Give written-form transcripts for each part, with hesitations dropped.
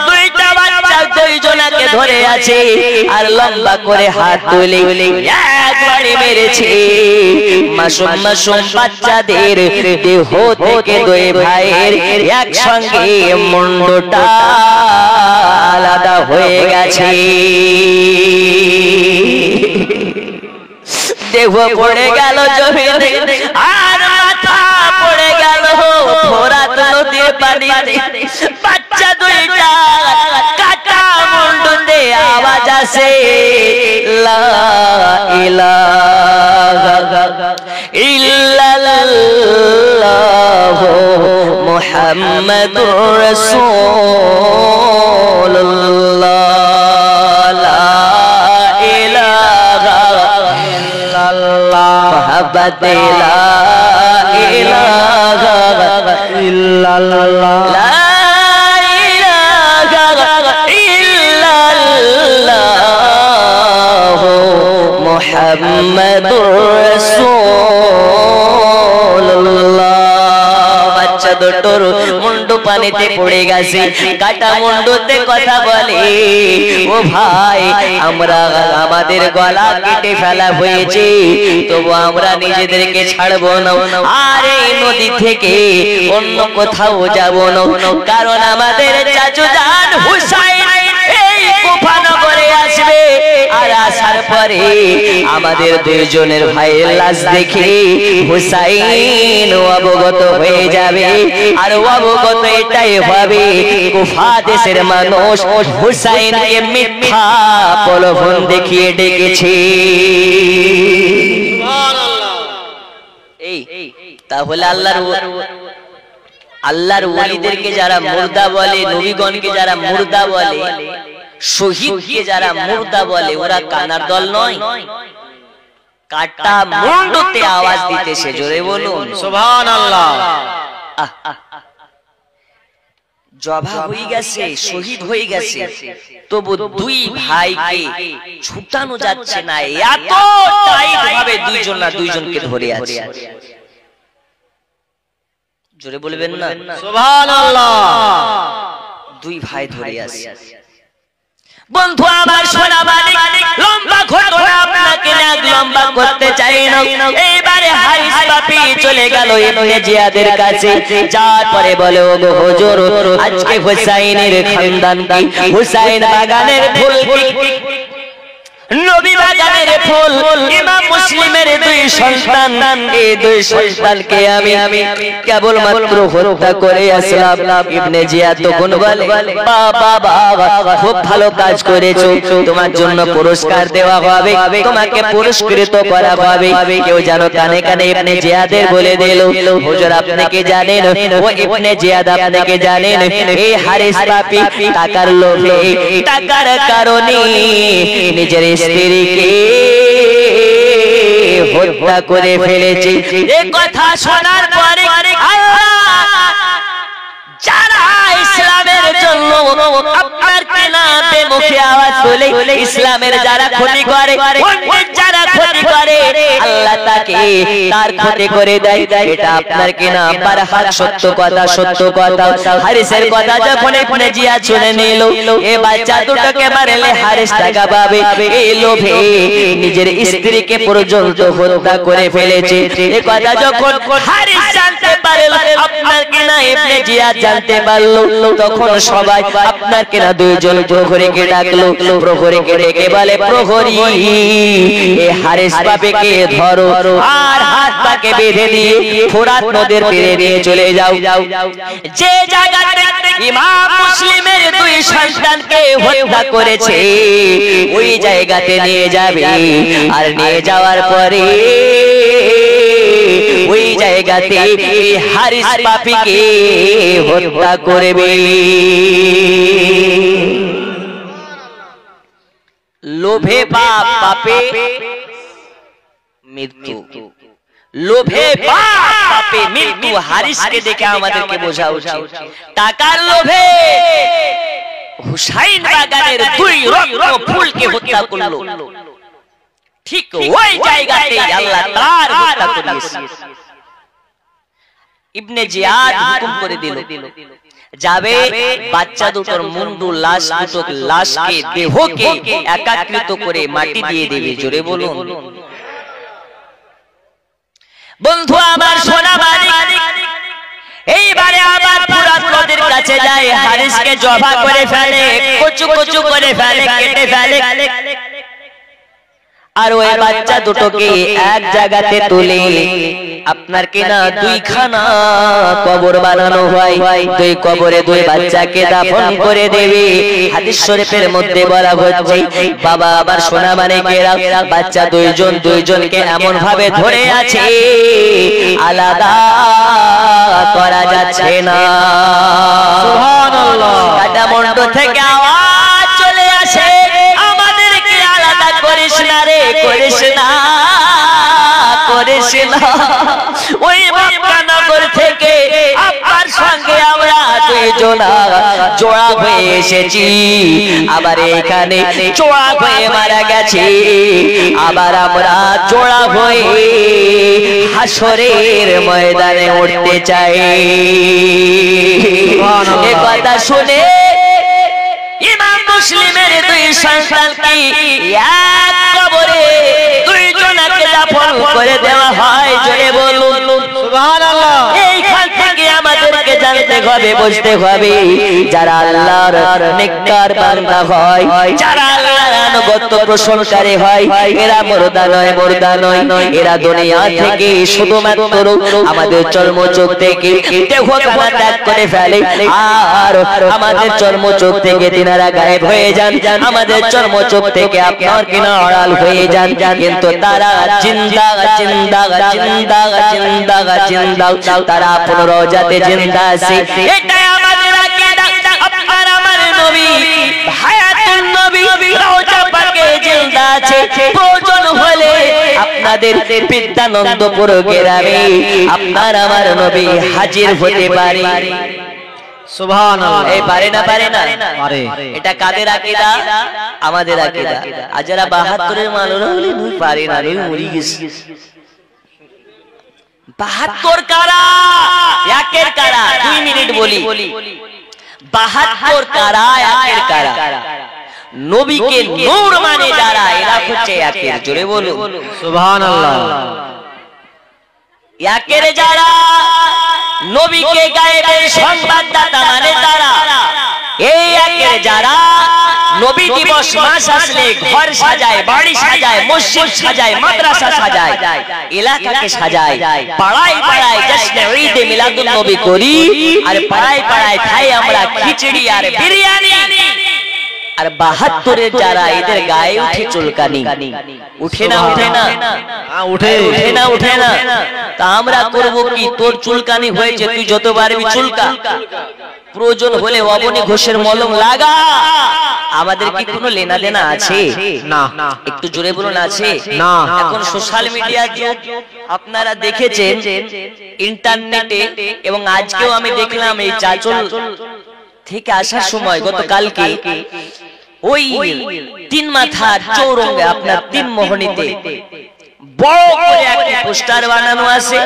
দুইটা বাচ্চা দুইজনাকে ধরে আছে আর লম্বা করে হাত তুলে একবারে মেরেছে। মাসুম মাসুম বাচ্চাদের দেহ থেকে দুই ভাইয়ের একসঙ্গে মুন্ডটা আলাদা হয়ে গেছে। দেহ পড়ে গেল জমিনে আর মাথা পড়ে গেল ফোরাত নদীর পানিতে। বাচ্চা দুইটা কাটা মুন্ডুতে আওয়াজ আসে লা ইলাহা ইল্লাল্লাহু মুহাম্মাদুর রাসূলুল্লাহ। লা ইলাহা ইল্লাল্লাহ লা ইলাহা ইল্লাল্লাহ মুহাম্মাদুর রাসূলুল্লাহ। বাচ্চা দুটোর মুন্ডু পানিতে পড়ে গেছে, কাটা মুন্ডুতে কথা বলে ও ভাই আমরা আমাদের গলা কেটে ফেলা হয়েছে তবু আমরা নিজেদেরকে ছাড়বো না আর এই নদী থেকে অন্য কোথাও যাব না, কারণ আমাদের চাচু জান হুসাইন এই কুফা নগরে আসবে আর আসার পরে আমাদের দুইজনের ভাইয়ের লাশ দেখে হুসাইন অবগত হয়ে যাবে আর অবগত এটাই হবে কুফা দেশের মানুষ হুসাইনকে মিথ্যা প্রলোভন দেখিয়ে ডেকেছে। এই তাহলে আল্লাহর ওলিদেরকে যারা মুর্দা বলে, নবীগণকে যারা মুর্দা বলে, শহীদকে যারা মুর্দা বলে ওরা কানার দল নয়। কাটা মুন্ডুতে আওয়াজ দিতেছে, জোরে বলুন সুবহানাল্লাহ। জবা হয়ে গেছে, শহীদ হয়ে গেছে, তবু দুই ভাইকে ছুটানো যাচ্ছে না, এত টাইট ভাবে দুইজন না দুইজনকে ধরে আছে। জোরে বলবেন না সুবহানাল্লাহ। দুই ভাই ধরে আছে। বন্ধু আমার সোনা মানিক, লম্বা ঘটনা আপনাকে লম্বা করতে চাই না। এইবারে হারিস পাপি চলে গেল ইবনে জিয়াদের কাছে, যার পরে বলে ও হুজুর আজকে হুসাইনের খানদান কি, হুসাইন বাগানের ফুল কি, নবী বাগানের ফুল, ইমাম মুসলিমের দুই সন্তান, এই দুই সন্তানকে আমি কেবল মাত্র হত্যা করে আসলাম। ইবনে জিয়াদ তখন বলে বাবা খুব ভালো কাজ করেছো, তোমার জন্য পুরস্কার দেওয়া হবে, তোমাকে পুরস্কৃত করা হবে। কেউ যেন কানে কানে ইবনে জিয়াদের বলে দিল হুজুর আপনি কি জানেন, ও ইবনে জিয়াদ আপনি কি জানেন এই হারিস পাপী টাকার লোভে, টাকার কারণে নিজের স্ত্রীকে হত্যা করে ফেলেছে। এই কথা শোনার পরে যারা ইসলামের জন্য আপনার কেনা মুখে আওয়াজ তোলে, ইসলামের যারা ক্ষতি করে, যারা ক্ষতি করে আল্লাহ তাকে তার ক্ষতি করে দেয়, এটা আপনার কেনা বারহাত সত্য কথা, সত্য কথা। হারিসের কথা যখন ইবনে জিয়াদ শুনে নিল, এই বাচ্চা দুটোকে মারলে হারিস টাকা পাবে, এই লোভে নিজের স্ত্রীকে পর্যন্ত হত্যা করে ফেলেছে। এই কথা যখন হারিস জানতে পারল, আপনার কেনা ইবনে জিয়াদ জানতে পারলো, তখন সবাই আপনার কেনা দুইজন প্রহরীকে ডাকলো। প্রহরীকে ডেকে বলে প্রহরী এই হারিস পাপীকে ধরো আর হাত পাকে বেঁধে দিয়ে ফোরাত নদীর তীরে নিয়ে চলে যাও। যে জায়গাতে ইমাম মুসলিমের দুই সন্তানকে হত্যা করেছে ওই জায়গাতে নিয়ে যাবে, আর নিয়ে যাওয়ার পরে ওই জায়গাতে হারিস পাপীকে হত্যা করবে। লোভে পাপ, পাপে মৃত্যু, লোভে পাপ, পাপে মৃত্যু। হারিসকে দেখে আমাদেরকে বোঝা উচিত টাকার লোভে হুসাইন বাগানের দুই রত্ন ফুলকে হত্যা করলো, ঠিক ওই জায়গাতে আল্লাহ তার হত্যা করিয়েছে। ইবনে জিয়াদ হুকুম করে দিল যাবে বাচ্চা দুটোর মুন্ডু লাশকে দেহকে একাকৃত করে মাটি দিয়ে দেবে। জোরে বলুন। বন্ধু আমার সোনা মালিক এইবারে আবার ফুরাত নদীর কাছে যায়, হারিসকে জবা করে ফেলে, কচু কচু করে ফেলে, কেটে ফেলে, আর ওই বাচ্চা দুটোকে এক জায়গাতে তুলে আপনার কিনা দুইখানা কবর বানানো হয়, দুই কবরে দুই বাচ্চাকে দাফন করে দেবে। হাদিস শরীফের মধ্যে বলা হচ্ছে বাবা আবার সোনা মানিকেরা বাচ্চা দুইজনকে এমন ভাবে ধরে আছে আলাদা করা যাচ্ছে না। সুবহানাল্লাহ। কাটামন্ড থেকে আওয়াজ চলে আসে, আমাদেরকে আলাদা করিস না রে, করিস না, করিস না। ওই মক্কানগর থেকে আপনার সঙ্গে আমরা দুইজনা জোড়া হয়ে এসেছি, আবার এখানে জোড়া হয়ে মারা গেছি, আবার আমরা জোড়া হয়ে হাসরের ময়দানে উঠতে চাই। এ কথা শুনে ইমাম মুসলিমের দুই সন্তানকে এক কবরে দুইজনকে দাফন করে দেওয়া হয়। জোরে বলুন সুবহানাল্লাহ। এইখান থেকে আমাদেরকে জানতে হবে, বুঝতে হবে, যারা আল্লাহর নেককার বান্দা হয়, যারা আল্লাহর আনুগত্য পোষণকারী হয়, এরা মুর্দা নয়, এরা দুনিয়া থেকে শুধুমাত্র আমাদের চর্ম চোখ থেকে দেহখানা ত্যাগ করে ফেলে, আর আমাদের চর্ম চোখ থেকে তিনারা গায়েব হয়ে যান, আমাদের চর্ম চোখ থেকে আপনার কিনা আড়াল হয়ে যান, কিন্তু তারা জিন্দা জিন্দা জিন্দা জিন্দা জিন্দা, তারা পুনরজাতে জিন্দা আছে। এটাই আমাদের আকীদা। আপনার আমার নবী হায়াতুন নবী রওজা পাকে জিন্দা আছে। প্রয়োজন হলে আপনাদের বিদ্যানন্দপুর গ্রামে আপনার আমার নবী হাজির হতে পারে। সুবহানাল্লাহ। এই পারে না, পারে না, পারে। এটা কাদের আকীদা? আমাদের আকীদা। আর যারা 72 এর মালরা হলে দুই পারে না, রে মরি গেছে। 72 কারা? একের কারা? 2 মিনিট বলি। 72 কারা? একের কারা? নবীকে নূর মানে যারা, এরা হচ্ছে একের। জোরে বলুন সুবহানাল্লাহ। একের যারা নবীকে গায়েবের সংবাদদাতা মানে তারা, এই একের যারা নবী দিবস মাস আসলে ঘর সাজায়, বাড়ি সাজায়, মসজিদ সাজায়, মাদ্রাসা সাজায়, এলাকাকে সাজায়, পাড়ায় পাড়ায় জশ্নে ঈদে মিলাদুন নবী করি, আর পাড়ায় পাড়ায় খাই আমরা খিচুড়ি আর বিরিয়ানি। আর 72 এর যারা, এদের গায়ে উঠে চুলকানি। উঠে না? উঠে না? উঠে। উঠে না? উঠে না? তা আমরা করব কি? তোর চুলকানি হয়েছে, তুই যত পারবি চুলকা, প্রয়োজন হলে অবনী ঘোষের মলম লাগা। আমাদের কি কোনো লেনা দেনা আছে? না। একটু জোরে বলুন আছে না। এখন সোশ্যাল মিডিয়া যুগ, আপনারা দেখেছেন ইন্টারনেটে, এবং আজকেও আমি দেখলাম এই চাচল থেকে আসার সময় গতকালকে ওই 3 মাথার চৌরঙ্গে আপনার 3 মোহনীতে বড় করে একটা পোস্টার বানানো আছে,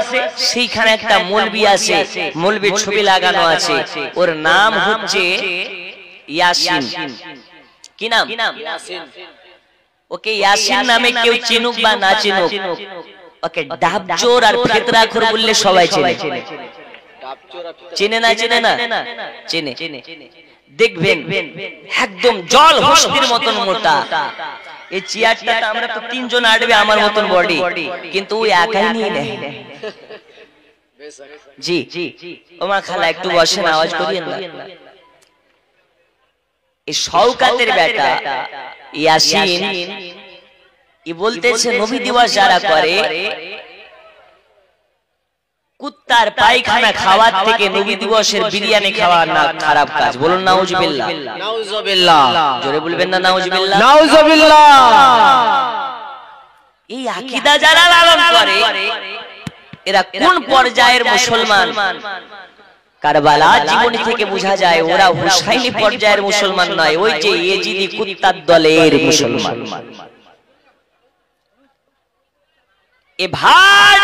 সেইখানে একটা মৌলবি আছে, মৌলবির ছবি লাগানো আছে, ওর নাম হচ্ছে ইয়াসিন। কি নাম? ওকে ইয়াসিন নামে কেউ চিনুক বা না চিনুক, ওকে ডাবচোর আর ফেতরাখোর বললে সবাই চেনে। চেনে না? চেনে না? চেনে। দেখবেন একদম জল হস্তির মতন মোটা। এই চেয়ারটা আমরা তো 3 জন আটবে আমার মতন বডি, কিন্তু ওই একাই নিয়ে নেয়। জি ওমা খালা একটু বসেন, আওয়াজ করিয়েন না। এই শওকাতের বেটা ইয়াসিন ই বলতেছে নবী দিবস যারা করে, কুত্তার পায়খানা খাওয়ার থেকে নবী দিবসের বিরিয়ানি খাওয়া না খারাপ কাজ। বলুন নাউজুবিল্লাহ। নাউজুবিল্লাহ। জোরে বলবেন না নাউজুবিল্লাহ। নাউজুবিল্লাহ। এই আকীদা যারা লালন করে, এরা কোন পর্যায়ের মুসলমান? কারবালা জীবনী থেকে বোঝা যায় ওরা হুসাইনি পর্যায়ের মুসলমান নয়, ওই যে ইয়েজিদি কুত্তার দলের মুসলমান। এ ভাই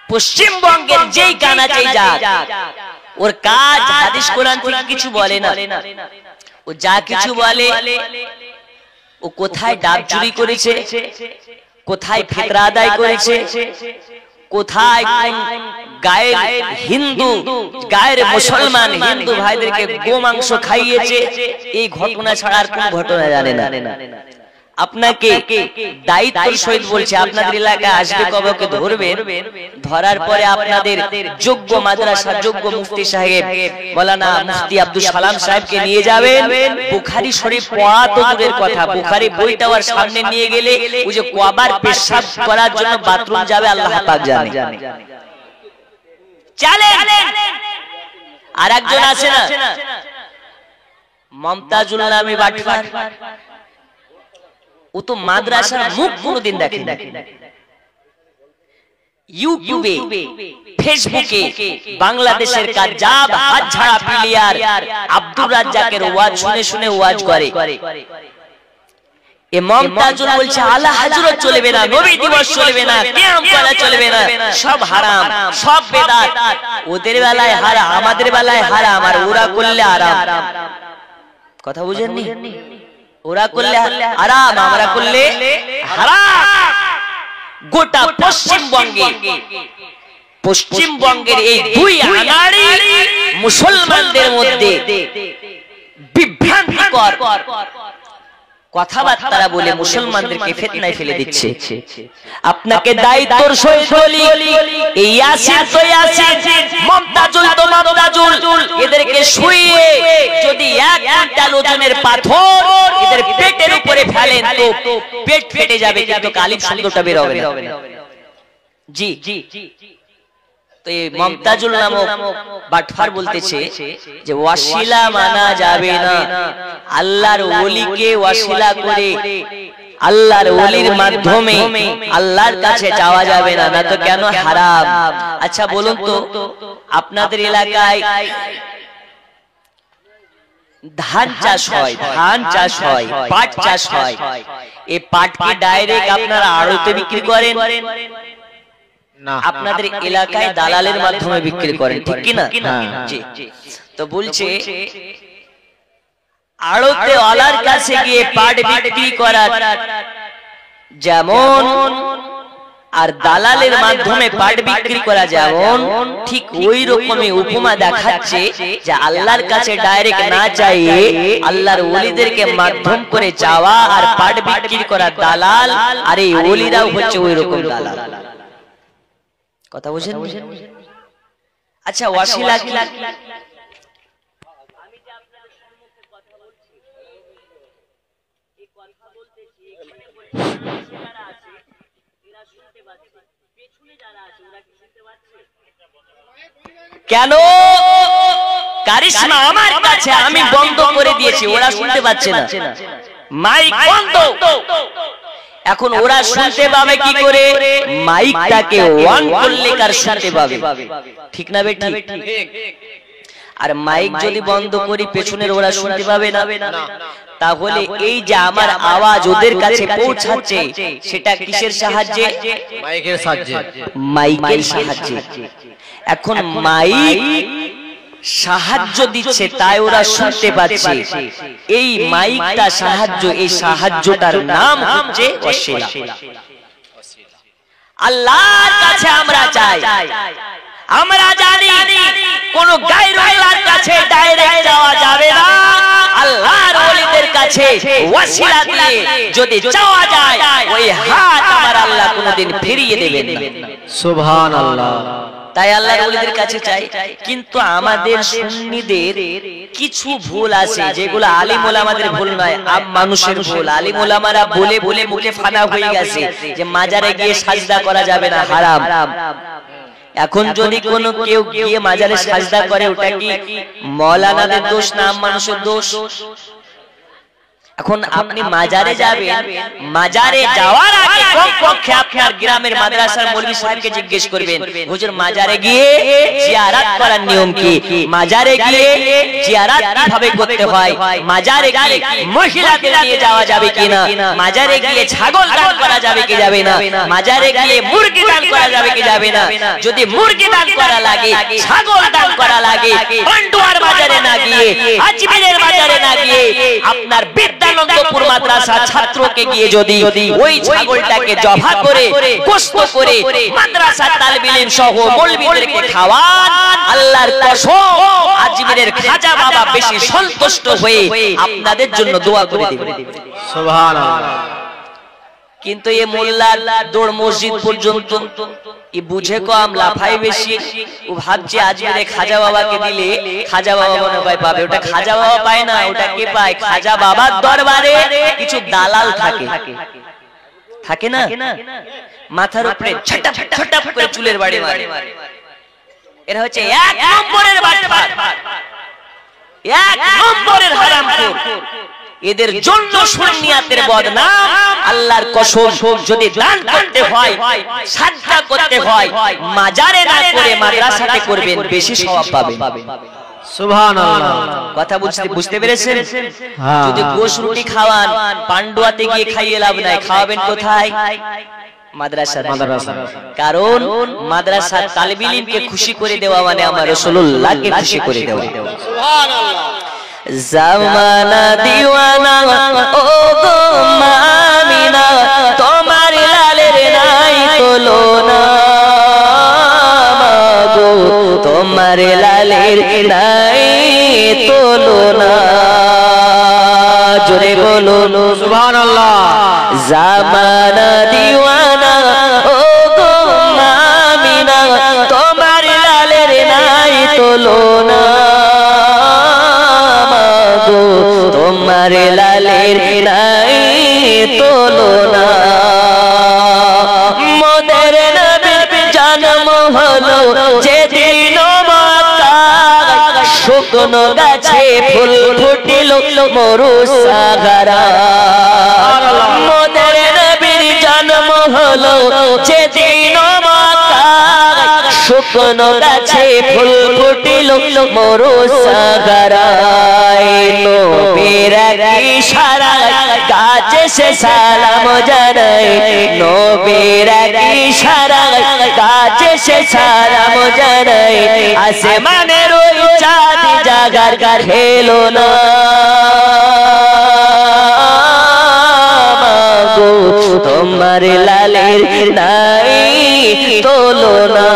পশ্চিমবঙ্গের যেই কানাচে যাক, ওর কাজ হাদিস কোরআন থেকে কিছু বলে না, ও যা কিছু বলে, ও কোথায় ডাব চুরি করেছে, কোথায় ফিতরা আদায় করেছে, কোথায় গায়ের হিন্দু গায়ের মুসলমান হিন্দু ভাইদেরকে গোমাংস খাইয়েছে, এই ঘটনা ছাড়া আর কোন ঘটনা জানে না। আপনাকে দায়িত্বের সহিত বলছে, আপনাদের এলাকায় আসবে কবে ওকে ধরবেন, ধরার পরে আপনাদের যোগ্য মাদ্রাসা যোগ্য মুফতি সাহেব মাওলানা মুফতি আব্দুল সালাম সাহেবকে নিয়ে যাবেন। বুখারী শরীফ পড়া তো দূরের কথা, বুখারী বইটা ওর সামনে নিয়ে গেলে ও যে কবার পেশাব করার জন্য বাথরুম যাবে আল্লাহ পাক জানে। চলেন আর একজন আছে না মমতাজুল নামে বাটফার, ও তো মাদ্রাসার মুখ কোনদিন দেখে না। ইউটিউবে ফেসবুকে বাংলাদেশের কাজাব হাতঝাড়া প্লেয়ার আব্দুর রাজ্জাকের ওয়াজ শুনে শুনে ওয়াজ করে। এ মমতাজুল বলছে আলা হযরত চলবে না, নবী দিবস চলবে না, কিয়াম করা চলবে না, সব হারাম সব বেদাত। ওদের বেলায় হারাম, আমাদের বেলায় হারাম, আর ওরা করলে আরাম। কথা বুঝেননি? ওরা করলে হারাম, আমরা করলে হারাম। গোটা পশ্চিমবঙ্গের এই দুই আনাড়ি মুসলমানদের মধ্যে বিভ্রান্তিকর কথাবার্তা বলে মুসলমানদেরকে ফিতনায় ফেলে দিচ্ছে। আপনাকে দায়িত্বর সহিত বলি, এই ইয়াসিন তো ইয়াসিন, মমতাজুল তো মমতাজুল, এদেরকে শুইয়ে যদি 1 কুইন্টাল ওজনের পাথর এদের পেটের উপরে ফেলেন তো পেট ফেটে যাবে, কিন্তু কালিম শব্দটা বের হবে না। জি তো এই মমতাজুল নামক বাটফার বলতেছে যে ওয়াসিলা মানা যাবে না, আল্লাহর ওলিকে ওয়াসিলা করে আল্লাহর ওলির মাধ্যমে আল্লাহর কাছে যাওয়া যাবে না, না তো কেন হারাম। আচ্ছা বলুন তো, আপনাদের এলাকায় ধান চাষ হয়, ধান চাষ হয়, পাট চাষ হয়, এই পাটকে ডাইরেক্ট আপনারা আড়তে বিক্রি করেন, আপনাদের এলাকায় দালালের মাধ্যমে বিক্রি করেন, ঠিক কি না? জি। তো বলছে আড়তে ওয়ালার কাছে গিয়ে পাট বিক্রি করা যেমন আর দালালের মাধ্যমে পাট বিক্রি করা যেমন, ঠিক ওই রকমই উপমা দেখাচ্ছে যে আল্লাহর কাছে ডাইরেক্ট না চাইয়ে আল্লাহর ওলিদেরকে মাধ্যম করে যাওয়া আর পাট বিক্রি করা দালাল, আর এই ওলিরাও হচ্ছে ওই রকম দালাল। কথা বুঝেন? আচ্ছা ওয়াসিলা কি? আমি যে আপনাদের সম্মুখে কথা বলছি, এই কথা বলতেছি, এখানে বলছি যারা আছে এরা শুনতে পাচ্ছে, পেছনে যারা আছে ওরা কি শুনতে পাচ্ছে? কেন? কারিশমা আমার কাছে, আমি বন্ধ করে দিয়েছি, ওরা শুনতে পাচ্ছে না, মাইক বন্ধ। এখন ওরা শুনতে পাবে কি করে? মাইকটাকে অন করলে কার শুনতে পাবে, ঠিক না বেটি? আর মাইক যদি বন্ধ করি পেছনের ওরা শুনতে পাবে না, তাহলে এই যে আমার আওয়াজ ওদের কাছে পৌঁছাচ্ছে সেটা কিসের সাহায্যে? মাইকের সাহায্যে। মাইকের সাহায্যে। এখন মাইক সাহায্য দিচ্ছে তাই ওরা শুনতে পাচ্ছে। এই মাইকটা সাহায্য, এই সাহায্যটার নাম হচ্ছে ওয়াসিলা। আল্লাহর কাছে আমরা চাই, আমরা জানি কোন গায়র আল্লাহর কাছে ডাইরেক্ট যাওয়া যাবে না, আল্লাহর ওলিদের কাছে ওয়াসিলা দিয়ে যদি যাওয়া যায় ওই হাত আমার আল্লাহ কোনদিন ফিরিয়ে দেবেন না। সুবহানাল্লাহ। তাই আল্লাহর ওলিদের কাছে চাই। কিন্তু আমাদের সুন্নিদের কিছু ভুল আছে যেগুলো আলিম ওলামাদের ভুল নয়, আম মানুষের ভুল। আলিম ওলামারা বলে বলে মুখে ফানা হয়ে গেছে যে মাজারে গিয়ে সাজদা করা যাবে না, হারাম। এখন যদি কোনো কেউ গিয়ে মাজারে সাজদা করে ওটা কি মৌলানাদের দোষ না আম মানুষের দোষ? এখন আপনি মাজারে যাবেন, মাজারে যাওয়ার আগে কমপক্ষে আপনার গ্রামের মাদ্রাসার মৌলভী সাহেবকে জিজ্ঞেস করবেন, হুজুর মাজারে গিয়ে জিয়ারত করার নিয়ম কি, মাজারে গিয়ে জিয়ারত কিভাবে করতে হয়, মাজারে গিয়ে মহিলাদের নিয়ে যাওয়া যাবে কিনা, মাজারে গিয়ে ছাগল দান করা যাবে কি যাবে না, মাজারে গিয়ে মুরগি দান করা যাবে কি যাবে না, যদি মুরগি দান করা লাগে, ছাগল দান করা লাগে, পান্ডুয়ার বাজারে না গিয়ে, আজমিরের বাজারে না গিয়ে, আপনার বিদ্যানন্দপুর মাদ্রাসা ছাত্রকে গিয়ে যদি ওই ছাগলটাকে জবা করে গোশত করে মাদ্রাসা তালিব ইলম সহ মৌলভীদেরকে খাওয়ান, আল্লাহর কসম আজমিরের খাজা বাবা বেশি সন্তুষ্ট হয়ে আপনাদের জন্য দোয়া করে দিবেন। সুবহানাল্লাহ। কিন্তু এই মোল্লার দৌড় মসজিদ পর্যন্ত ই বুঝে কম লাফাই বেশি, ও ভাবছে আজমিরে খাজা বাবাকে দিলে খাজা বাবা মনে হয় পাবে, ওটা খাজা বাবা পায় না, ওটা কে পায়, খাজা বাবার দরবারে কিছু দালাল থাকে, থাকে না, মাথার উপরে ছটাপ ছটাপ করে চুলের বাড়ি মারে, এরা হচ্ছে এক নম্বরের বাটপার, এক নম্বরের হারামখোর, এদের জন্য সুন্নিয়াতের বদনাম। আল্লাহর কসম যদি দান করতে হয়, সাদকা করতে হয়, মাজারে না করে মাদ্রাসাতে করবেন, বেশি সওয়াব পাবেন। সুবহানাল্লাহ। কথা বুঝতে পেরেছেন? যদি গোশ রুটি খাওয়ান, পান্ডুয়াতে গিয়ে খাইয়ে লাভ নাই, খাওয়াবেন কোথায়? মাদ্রাসা। কারণ মাদ্রাসার তালিব ইলমকে খুশি করে দেওয়া মানে আমার রাসূলুল্লাহকে খুশি করে দেওয়া। সুবহানাল্লাহ। জামানা দিওয়ানা ও গো মামিনা, তোমার লালের নাই তুলনা, মাগো তোমার লালের নাই তুলনা, জোরে বলুন সুবহানাল্লাহ। জামানা দিওয়ানা ও গো মামিনা, তোমার লালের নাই তুলনা, তোমার লালের নাই তুলনা, মোদের নবীর জন্ম হলো যেদিন মক্কায়, শুকনো গাছে ফুল ফুটিল মরু সাগরায়, মোদের নবীর জন্ম হলো যেদিন মক্কায়, শুকনো গাছে ফুল ফুটিল মরু সাগরায়, নবীর ইশারায় গাছে সে সালাম জানায়, নবীর ইশারায় গাছে সে সালাম জানায়, আসমানের ওই চাঁদ জাগার খেলো না, মাগো তোমার লালের নাই তুলনা,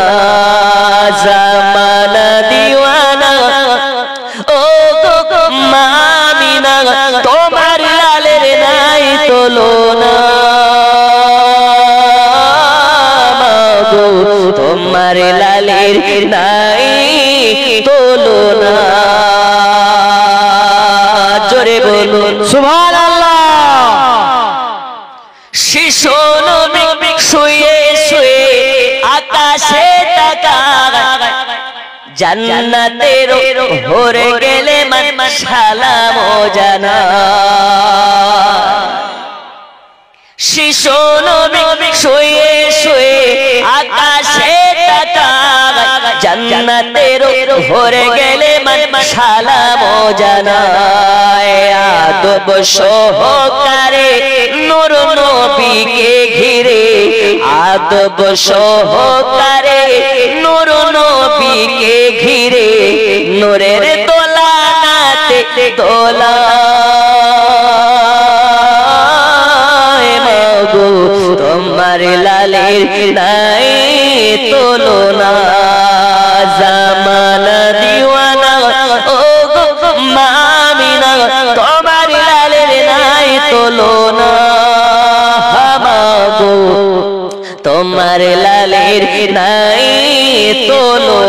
জামানা দিওয়ানা ও গো মামিনা, তোমার লালের নাই তুলনা, মাগো তোমার লালের নাই তুলনা, জোরে বলুন সুবহানাল্লাহ। শিশু নবী শুয়ে শুয়ে আকাশে তাকায়, জান্নাতের ভরে গেলে মান সালাম জানা, শিশু নবী শুয়ে শুয়ে আকাশে তাকায়, জান্নাতের ভরে গেলে মান সালাম জানায়, আদব সহকারে নূর নবীকে ঘিরে, আদব সহকারে নূর নবীকে ঘিরে, নূরের দোলানাতে দোলায়, মাগো তোমার লালের নাই তুলনা, জামানা দিওয়ানা ও গো মামিনা, তোমার লালের নাই তুলনা, মাগো তোমার লালের নাই তুলনা।